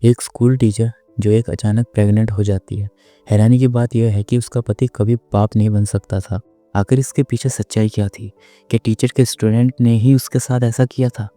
एक school teacher जो एक अचानक प्रेग्नेंट हो जाती है। हैरानी की बात यह है कि उसका पति कभी बाप नहीं बन सकता था। आखिर इसके पीछे सच्चाई क्या थी? क्या टीचर के स्टूडेंट ने ही उसके साथ ऐसा किया था?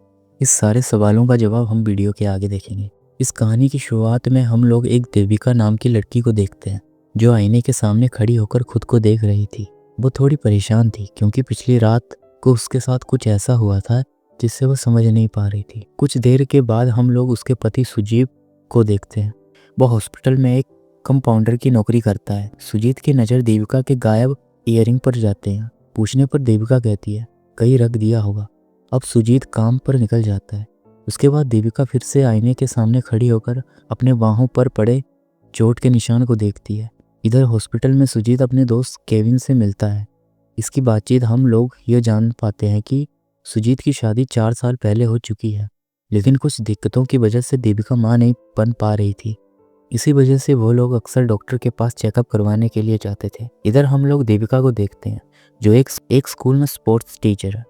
इस सारे सवालों का जवाब हम वीडियो के आगे देखेंगे। इस कहानी की शुरुआत में हम लोग एक देविका नाम की लड़की को देखते हैं जो आईने के सामने खड़ी होकर खुद को देख रही थी। वो थोड़ी परेशान थी क्योंकि पिछली रात को उसके साथ कुछ ऐसा हुआ था जिससे वो समझ नहीं पा रही थी। कुछ देर के बाद हम लोग उसके पति सुजीत को देखते हैं। वो हॉस्पिटल में एक कंपाउंडर की नौकरी करता है। सुजीत की नज़र देविका के गायब ईयरिंग पर जाते हैं। पूछने पर देविका कहती है कहीं रख दिया होगा। अब सुजीत काम पर निकल जाता है। उसके बाद देविका फिर से आईने के सामने खड़ी होकर अपने बाहों पर पड़े चोट के निशान को देखती है। इधर हॉस्पिटल में सुजीत अपने दोस्त केविन से मिलता है। इसकी बातचीत हम लोग ये जान पाते हैं कि सुजीत की शादी 4 साल पहले हो चुकी है, लेकिन कुछ दिक्कतों की वजह से देविका मां नहीं बन पा रही थी। इसी वजह से वो लोग अक्सर डॉक्टर के पास चेकअप करवाने के लिए जाते थे। इधर हम लोग देविका को देखते हैं जो एक स्कूल में स्पोर्ट्स टीचर है।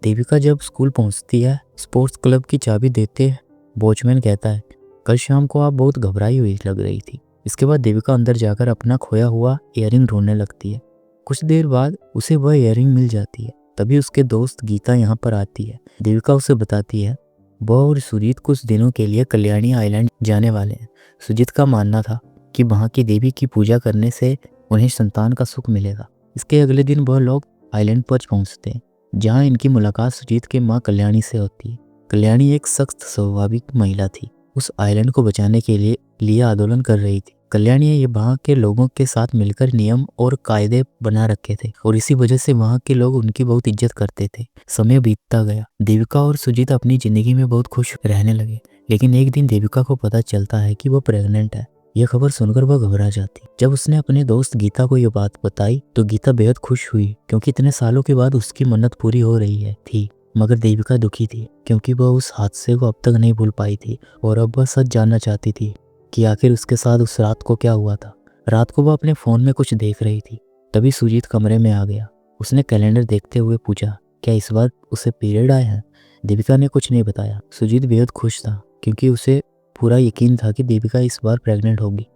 देविका जब स्कूल पहुंचती है, स्पोर्ट्स क्लब की चाबी देते वॉचमैन कहता है कल शाम को आप बहुत घबराई हुई लग रही थी। इसके बाद देविका अंदर जाकर अपना खोया हुआ ईयरिंग ढूंढने लगती है। कुछ देर बाद उसे वह ईयरिंग मिल जाती है। तभी उसके दोस्त गीता यहाँ पर आती है। देविका उसे बताती है वो और सुजीत कुछ दिनों के लिए कल्याणी आइलैंड जाने वाले हैं। सुजीत का मानना था कि वहाँ की देवी की पूजा करने से उन्हें संतान का सुख मिलेगा। इसके अगले दिन वह लोग आइलैंड पर पहुँचते हैं जहाँ इनकी मुलाकात सुजीत के माँ कल्याणी से होती है। कल्याणी एक सख्त स्वाभाविक महिला थी। उस आइलैंड को बचाने के लिए आंदोलन कर रही थी। कल्याणी ये वहाँ के लोगों के साथ मिलकर नियम और कायदे बना रखे थे और इसी वजह से वहाँ के लोग उनकी बहुत इज्जत करते थे। समय बीतता गया। देविका और सुजीत अपनी जिंदगी में बहुत खुश रहने लगे, लेकिन एक दिन देविका को पता चलता है कि वो प्रेग्नेंट है। यह खबर सुनकर वह घबरा जाती। जब उसने अपने दोस्त गीता को यह बात बताई तो गीता बेहद खुश हुई क्योंकि इतने सालों के बाद उसकी मन्नत पूरी हो रही थी। मगर देविका दुखी थी क्योंकि वह उस हादसे को अब तक नहीं भूल पाई थी और अब वह सच जानना चाहती थी कि आखिर उसके साथ उस रात को क्या हुआ था। रात को वह अपने फ़ोन में कुछ देख रही थी। तभी सुजीत कमरे में आ गया। उसने कैलेंडर देखते हुए पूछा क्या इस बार उसे पीरियड आए हैं। देविका ने कुछ नहीं बताया। सुजीत बेहद खुश था क्योंकि उसे पूरा यकीन था कि देविका इस बार प्रेग्नेंट होगी,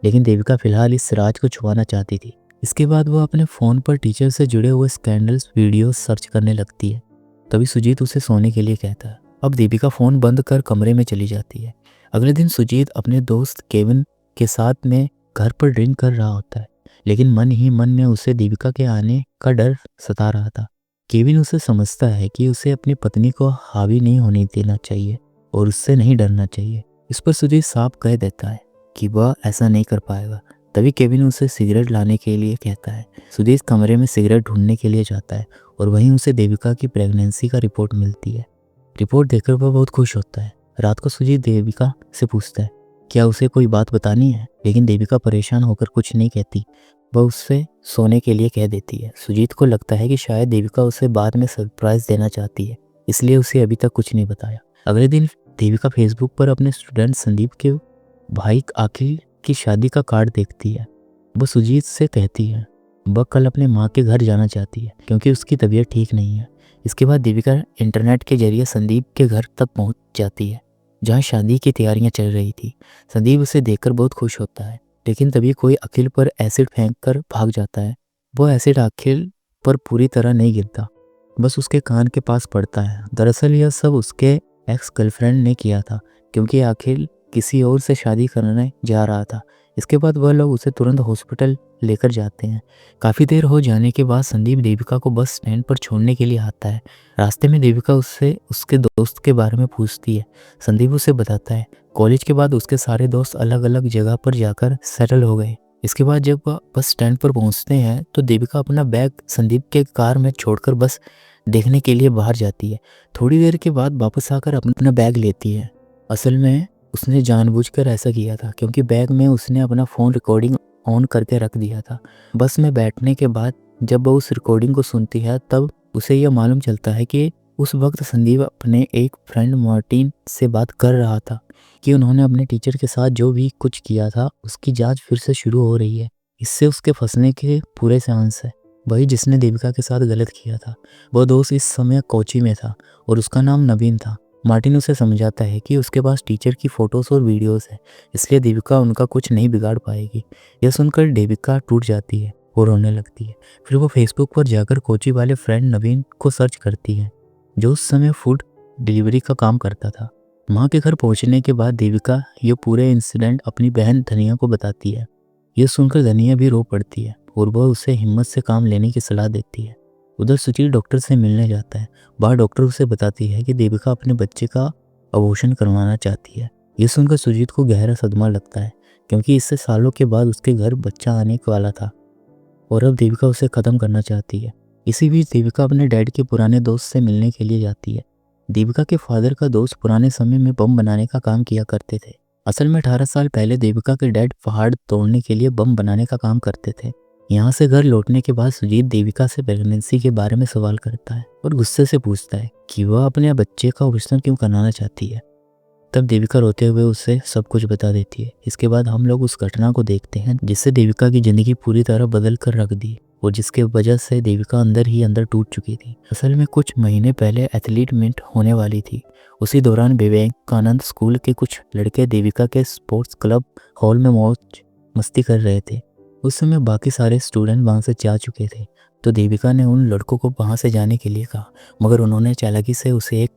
लेकिन देविका फिलहाल इस राज को छुपाना चाहती थी। इसके बाद वह अपने फ़ोन पर टीचर से जुड़े हुए स्कैंडल्स वीडियो सर्च करने लगती है। तभी सुजीत उसे सोने के लिए कहता है। अब देविका फ़ोन बंद कर कमरे में चली जाती है। अगले दिन सुजीत अपने दोस्त केविन के साथ में घर पर ड्रिंक कर रहा होता है, लेकिन मन ही मन में उसे देविका के आने का डर सता रहा था। केविन उसे समझता है कि उसे अपनी पत्नी को हावी नहीं होने देना चाहिए और उससे नहीं डरना चाहिए। इस पर सुजीत साफ कह देता है कि वह ऐसा नहीं कर पाएगा। तभी केविन उसे सिगरेट लाने के लिए कहता है। सुजीत कमरे में सिगरेट ढूंढने के लिए जाता है और वहीं उसे देविका की प्रेगनेंसी का रिपोर्ट मिलती है। रिपोर्ट देखकर वह बहुत खुश होता है। रात को सुजीत देविका से पूछता है क्या उसे कोई बात बतानी है, लेकिन देविका परेशान होकर कुछ नहीं कहती। वह उससे सोने के लिए कह देती है। सुजीत को लगता है कि शायद देविका उसे बाद में सरप्राइज देना चाहती है, इसलिए उसे अभी तक कुछ नहीं बताया। अगले दिन देविका फेसबुक पर अपने स्टूडेंट संदीप के भाई अखिल की शादी का कार्ड देखती है। वो सुजीत से कहती है वह कल अपने माँ के घर जाना चाहती है क्योंकि उसकी तबीयत ठीक नहीं है। इसके बाद देविका इंटरनेट के जरिए संदीप के घर तक पहुंच जाती है जहां शादी की तैयारियां चल रही थी। संदीप उसे देखकर बहुत खुश होता है, लेकिन तभी कोई अखिल पर एसिड फेंक कर भाग जाता है। वो एसिड अखिल पर पूरी तरह नहीं गिरता, बस उसके कान के पास पड़ता है। दरअसल यह सब उसके एक्स गर्लफ्रेंड ने किया था क्योंकि अखिल किसी और से शादी करने जा रहा था। इसके बाद वह लोग उसे तुरंत हॉस्पिटल लेकर जाते हैं। काफ़ी देर हो जाने के बाद संदीप देविका को बस स्टैंड पर छोड़ने के लिए आता है। रास्ते में देविका उससे उसके दोस्त के बारे में पूछती है। संदीप उसे बताता है कॉलेज के बाद उसके सारे दोस्त अलग अलग जगह पर जाकर सेटल हो गए। इसके बाद जब वह बस स्टैंड पर पहुंचते हैं तो देविका अपना बैग संदीप के कार में छोड़कर बस देखने के लिए बाहर जाती है। थोड़ी देर के बाद वापस आकर अपना बैग लेती है। असल में उसने जानबूझकर ऐसा किया था क्योंकि बैग में उसने अपना फ़ोन रिकॉर्डिंग ऑन करके रख दिया था। बस में बैठने के बाद जब वो उस रिकॉर्डिंग को सुनती है तब उसे यह मालूम चलता है कि उस वक्त संदीप अपने एक फ्रेंड मार्टिन से बात कर रहा था कि उन्होंने अपने टीचर के साथ जो भी कुछ किया था उसकी जांच फिर से शुरू हो रही है। इससे उसके फंसने के पूरे चांस है। वही जिसने देविका के साथ गलत किया था। वो दोस्त इस समय कोची में था और उसका नाम नवीन था। मार्टिन उसे समझाता है कि उसके पास टीचर की फ़ोटोज़ और वीडियोज़ हैं, इसलिए देविका उनका कुछ नहीं बिगाड़ पाएगी। यह सुनकर देविका टूट जाती है और रोने लगती है। फिर वो फेसबुक पर जाकर कोची वाले फ्रेंड नवीन को सर्च करती है, जो उस समय फूड डिलीवरी का काम करता था। माँ के घर पहुँचने के बाद देविका ये पूरे इंसिडेंट अपनी बहन धनिया को बताती है। यह सुनकर धनिया भी रो पड़ती है और वह उसे हिम्मत से काम लेने की सलाह देती है। उधर सुजीत डॉक्टर से मिलने जाता है। बाहर डॉक्टर उसे बताती है कि देविका अपने बच्चे का अबॉर्शन करवाना चाहती है। ये सुनकर सुजीत को गहरा सदमा लगता है, क्योंकि इससे सालों के बाद उसके घर बच्चा आने वाला था और अब देविका उसे ख़त्म करना चाहती है। इसी बीच देविका अपने डैड के पुराने दोस्त से मिलने के लिए जाती है। देविका के फादर का दोस्त पुराने समय में बम बनाने का काम किया करते थे। असल में 18 साल पहले देविका के डैड पहाड़ तोड़ने के लिए बम बनाने का काम करते थे। यहाँ से घर लौटने के बाद सुजीत देविका से प्रेगनेंसी के बारे में सवाल करता है और गुस्से से पूछता है कि वह अपने बच्चे का ऑपरेशन क्यों कराना चाहती है। तब देविका रोते हुए उसे सब कुछ बता देती है। इसके बाद हम लोग उस घटना को देखते हैं जिससे देविका की ज़िंदगी पूरी तरह बदल कर रख दी और जिसके वजह से देविका अंदर ही अंदर टूट चुकी थी। असल में कुछ महीने पहले एथलीट मीट होने वाली थी। उसी दौरान विवेकानंद स्कूल के कुछ लड़के देविका के स्पोर्ट्स क्लब हॉल में मौज मस्ती कर रहे थे। उस समय बाकी सारे स्टूडेंट वहाँ से जा चुके थे, तो देविका ने उन लड़कों को वहाँ से जाने के लिए कहा, मगर उन्होंने चालाकी से उसे एक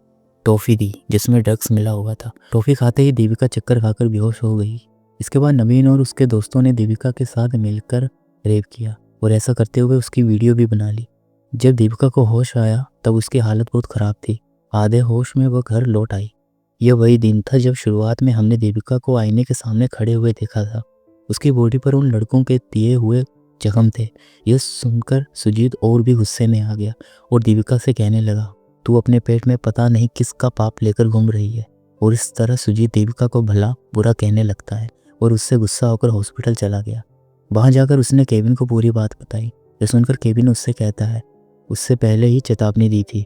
टॉफ़ी दी जिसमें ड्रग्स मिला हुआ था। टॉफ़ी खाते ही देविका चक्कर खाकर बेहोश हो गई। इसके बाद नवीन और उसके दोस्तों ने देविका के साथ मिलकर रेप किया और ऐसा करते हुए उसकी वीडियो भी बना ली। जब देविका को होश आया तब उसकी हालत बहुत ख़राब थी। आधे होश में वह घर लौट आई। यह वही दिन था जब शुरुआत में हमने देविका को आईने के सामने खड़े हुए देखा था। उसकी बॉडी पर उन लड़कों के दिए हुए जख्म थे। यह सुनकर सुजीत और भी गुस्से में आ गया और देविका से कहने लगा, तू अपने पेट में पता नहीं किसका पाप लेकर घूम रही है। और इस तरह सुजीत देविका को भला बुरा कहने लगता है और उससे गुस्सा होकर हॉस्पिटल चला गया। वहाँ जाकर उसने केविन को पूरी बात बताई। यह सुनकर केविन उससे कहता है, उससे पहले ही चेतावनी दी थी,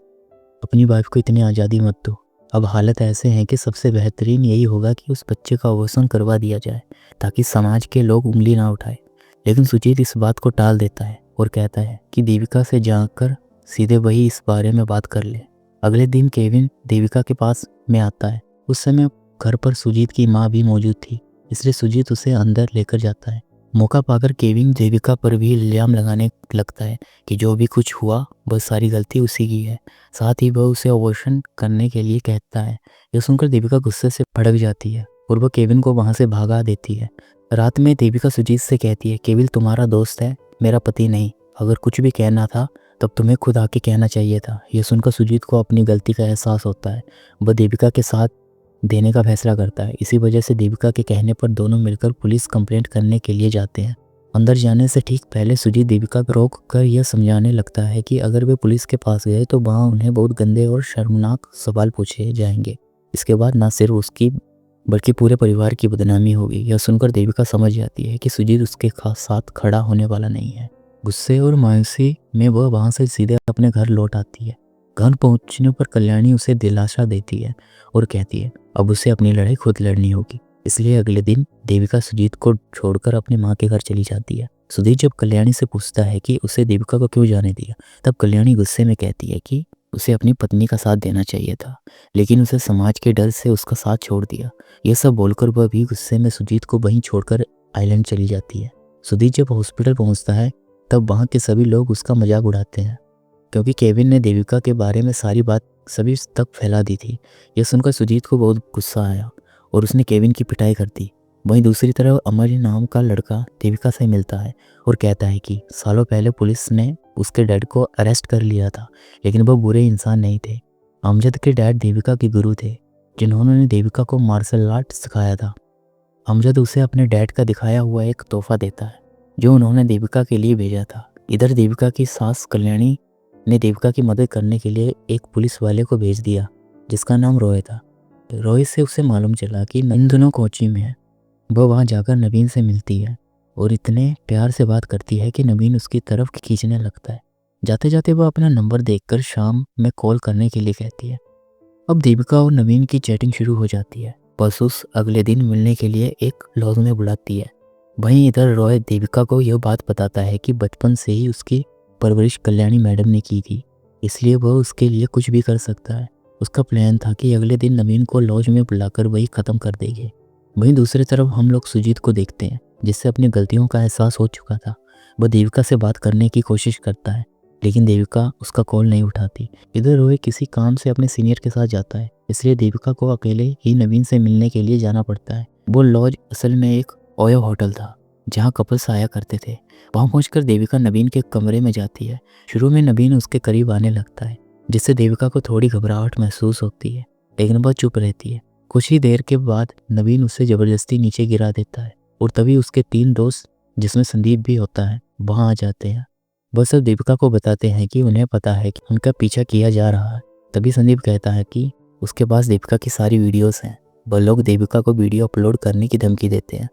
अपनी वाइफ को इतनी आज़ादी मत दो। अब हालत ऐसे हैं कि सबसे बेहतरीन यही होगा कि उस बच्चे का अबॉर्शन करवा दिया जाए ताकि समाज के लोग उंगली ना उठाए। लेकिन सुजीत इस बात को टाल देता है और कहता है कि देविका से जाकर सीधे वही इस बारे में बात कर ले। अगले दिन केविन देविका के पास में आता है। उस समय घर पर सुजीत की माँ भी मौजूद थी, इसलिए सुजीत उसे अंदर लेकर जाता है। मौका पाकर केविन देविका पर भी इल्ज़ाम लगाने लगता है कि जो भी कुछ हुआ वह सारी गलती उसी की है। साथ ही वह उसे अबॉर्शन करने के लिए कहता है। यह सुनकर देविका गुस्से से भड़क जाती है और वह केविन को वहाँ से भगा देती है। रात में देविका सुजीत से कहती है, केविन तुम्हारा दोस्त है, मेरा पति नहीं। अगर कुछ भी कहना था तब तुम्हें खुद आके कहना चाहिए था। यह सुनकर सुजीत को अपनी गलती का एहसास होता है। वह देविका के साथ देने का फैसला करता है। इसी वजह से देविका के कहने पर दोनों मिलकर पुलिस कंप्लेंट करने के लिए जाते हैं। अंदर जाने से ठीक पहले सुजीत देविका को रोक कर यह समझाने लगता है कि अगर वे पुलिस के पास गए तो वहाँ उन्हें बहुत गंदे और शर्मनाक सवाल पूछे जाएंगे। इसके बाद न सिर्फ उसकी बल्कि पूरे परिवार की बदनामी होगी। यह सुनकर देविका समझ जाती है कि सुजीत उसके साथ खड़ा होने वाला नहीं है। गुस्से और मायूसी में वह वहाँ से सीधे अपने घर लौट आती है। घर पहुँचने पर कल्याणी उसे दिलासा देती है और कहती है अब उसे अपनी लड़ाई खुद लड़नी होगी। इसलिए अगले दिन देविका सुजीत को छोड़कर अपनी माँ के घर चली जाती है। सुजीत जब कल्याणी से पूछता है कि उसे देविका को क्यों जाने दिया, तब कल्याणी गुस्से में कहती है कि उसे अपनी पत्नी का साथ देना चाहिए था, लेकिन उसे समाज के डर से उसका साथ छोड़ दिया। यह सब बोलकर वह भी गुस्से में सुजीत को वहीं छोड़कर आइलैंड चली जाती है। सुजीत जब हॉस्पिटल पहुँचता है तब वहाँ के सभी लोग उसका मजाक उड़ाते हैं, क्योंकि केविन ने देविका के बारे में सारी बात सभी तक फैला दी थी। यह सुनकर सुजीत को बहुत गुस्सा आया और उसने केविन की पिटाई कर दी। वहीं दूसरी तरफ अमर नाम का लड़का देविका से मिलता है और कहता है कि सालों पहले पुलिस ने उसके डैड को अरेस्ट कर लिया था, लेकिन वह बुरे इंसान नहीं थे। अमजद के डैड देविका के गुरु थे, जिन्होंने देविका को मार्शल आर्ट सिखाया था। अमजद उसे अपने डैड का दिखाया हुआ एक तोहफा देता है जो उन्होंने देविका के लिए भेजा था। इधर देविका की सास कल्याणी ने देविका की मदद करने के लिए एक पुलिस वाले को भेज दिया जिसका नाम रॉय था। रॉय से उसे मालूम चला कि इन दोनों कोची में है। वह वहाँ जाकर नवीन से मिलती है और इतने प्यार से बात करती है कि नवीन उसकी तरफ खींचने लगता है। जाते जाते वह अपना नंबर देखकर शाम में कॉल करने के लिए कहती है। अब देविका और नवीन की चैटिंग शुरू हो जाती है। बस उस अगले दिन मिलने के लिए एक लॉज में बुलाती है। वहीं इधर रॉय देविका को यह बात बताता है कि बचपन से ही उसकी परवरिश कल्याणी मैडम ने की थी, इसलिए वह उसके लिए कुछ भी कर सकता है। उसका प्लान था कि अगले दिन नवीन को लॉज में बुलाकर वही ख़त्म कर देंगे। वहीं दूसरी तरफ हम लोग सुजीत को देखते हैं, जिससे अपनी गलतियों का एहसास हो चुका था। वह देविका से बात करने की कोशिश करता है, लेकिन देविका उसका कॉल नहीं उठाती। इधर रोहित किसी काम से अपने सीनियर के साथ जाता है, इसलिए देविका को अकेले ही नवीन से मिलने के लिए जाना पड़ता है। वो लॉज असल में एक ओयो होटल था, जहाँ कपल्स आया करते थे। वहाँ पहुंचकर देविका नवीन के कमरे में जाती है। शुरू में नवीन उसके करीब आने लगता है, जिससे देविका को थोड़ी घबराहट महसूस होती है, लेकिन वह चुप रहती है। कुछ ही देर के बाद नवीन उसे ज़बरदस्ती नीचे गिरा देता है और तभी उसके 3 दोस्त, जिसमें संदीप भी होता है, वहाँ आ जाते हैं। वह सब देविका को बताते हैं कि उन्हें पता है कि उनका पीछा किया जा रहा है। तभी संदीप कहता है कि उसके पास देविका की सारी वीडियोस हैं। वह लोग देविका को वीडियो अपलोड करने की धमकी देते हैं,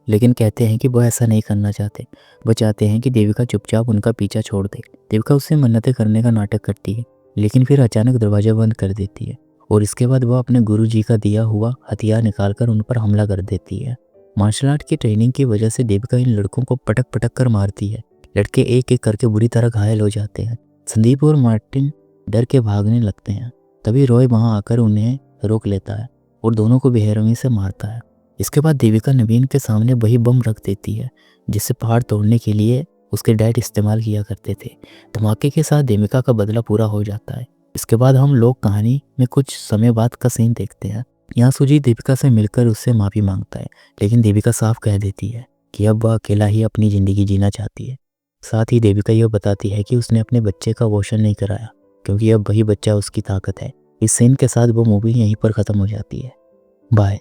लेकिन कहते हैं कि वह ऐसा नहीं करना चाहते। वह चाहते हैं कि देविका चुपचाप उनका पीछा छोड़ दे। देविका उससे मन्नतें करने का नाटक करती है, लेकिन फिर अचानक दरवाज़ा बंद कर देती है और इसके बाद वह अपने गुरुजी का दिया हुआ हथियार निकालकर उन पर हमला कर देती है। मार्शल आर्ट की ट्रेनिंग की वजह से देविका इन लड़कों को पटक पटक कर मारती है। लड़के एक एक करके बुरी तरह घायल हो जाते हैं। संदीप और मार्टिन डर के भागने लगते हैं। तभी रॉय वहां आकर उन्हें रोक लेता है और दोनों को बेरहमी से मारता है। इसके बाद देविका नवीन के सामने वही बम रख देती है जिसे पहाड़ तोड़ने के लिए उसके डैड इस्तेमाल किया करते थे। धमाके के साथ देविका का बदला पूरा हो जाता है। इसके बाद हम लोग कहानी में कुछ समय बाद का सीन देखते हैं। यहाँ सुजीत देविका से मिलकर उससे माफ़ी मांगता है, लेकिन देविका साफ कह देती है कि अब वह अकेला ही अपनी ज़िंदगी जीना चाहती है। साथ ही देविका यह बताती है कि उसने अपने बच्चे का अबॉर्शन नहीं कराया, क्योंकि अब वही बच्चा उसकी ताकत है। इस सीन के साथ वो मूवी यहीं पर ख़त्म हो जाती है। बाय।